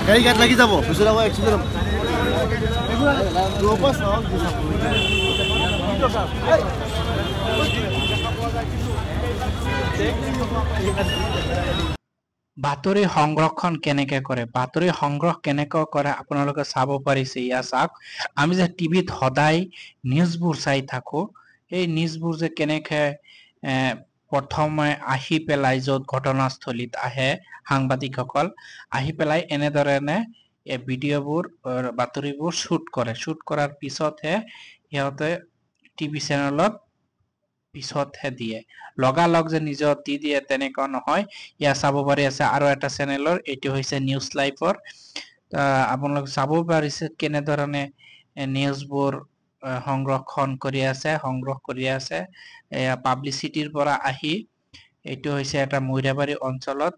গাড়ি গাত লাগি যাব পিছলে মই এক্সিডেন্ট বাতৰি সংৰক্ষণ কেনেকৈ কৰে বাতৰি সংগ্ৰহ কেনেকৈ কৰে আপোনালোকে চাব পাৰিছে ইয়া চাওক আমি যে টিভিত সদায় নিউজবোৰ চাই থাকো এই নিউজবোৰ যে কেনেকৈ প্ৰথমে আহি পেলাই য'ত ঘটনাস্থলীত আহে সাংবাদিকসকল আহি পেলাই এনেধৰণে এই ভিডিঅ'বোৰ বাতৰিবোৰ শ্বুট কৰাৰ পিছতহে সিহঁতে টিভি চেনেলত পিছতহে দিয়ে লগালগ যে নিজৰ দি দিয়ে তেনেকুৱা নহয় ইয়া চাব পাৰি আছে আৰু এটা চেনেলৰ এটো হৈছে নিউজ লাইভৰ আপোনালোক চাব পাৰিছে কেনেধৰণে নিউজবোৰ সংগ্ৰহ কৰি আছে পাব্লিচিটিৰ পৰা আহি এটো হৈছে এটা মৈৰাবাৰী অঞ্চলত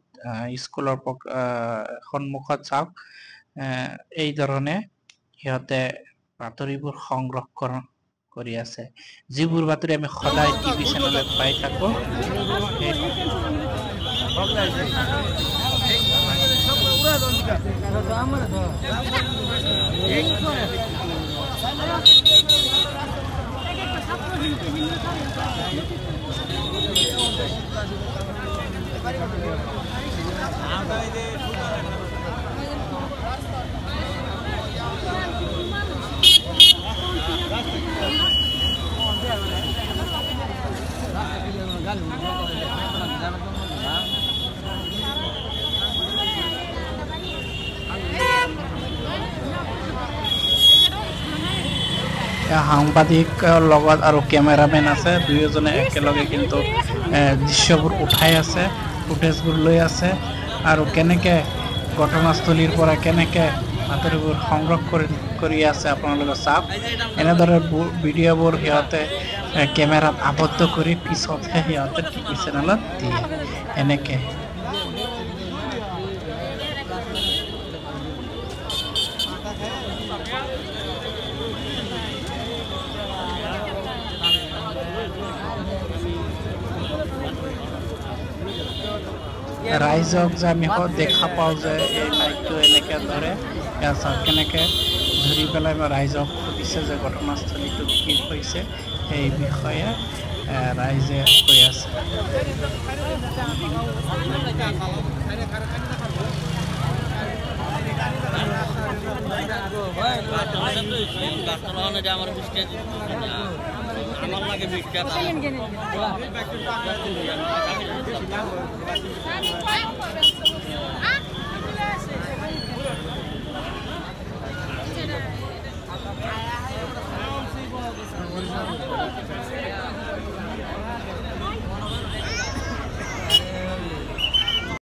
স্কুলৰ সন্মুখত চাওক এই ধৰণে সিহঁতে বাতৰিবোৰ সংগ্ৰহ কৰি আছে যিবোৰ বাতৰি আমি সদায় টিভি চেনেলত পাই থাকো সাংবাদিকৰ লগত আৰু কেমেৰামেন আছে দুয়োজনে একেলগে কিন্তু দৃশ্যবোৰ উঠাই আছে ফুটেজবোৰ লৈ আছে আৰু কেনেকৈ ঘটনাস্থলীৰ পৰা কেনেকৈ বাতৰিবোৰ সংগ্ৰহ কৰি আছে আপোনালোকে চাওক এনেদৰে ভিডিঅ'বোৰ সিহঁতে কেমেৰাত আবদ্ধ কৰি পিছতহে সিহঁতে টিভি চেনেলত দিয়ে এনেকৈ ৰাইজক যে আমি দেখা পাওঁ যে এই লাইটটো এনেকৈ ধৰে কেনেকৈ ধৰি পেলাই ৰাইজক সুধিছে যে ঘটনাস্থলীটো কি হৈছে এই বিষয়ে ৰাইজে কৈ আছে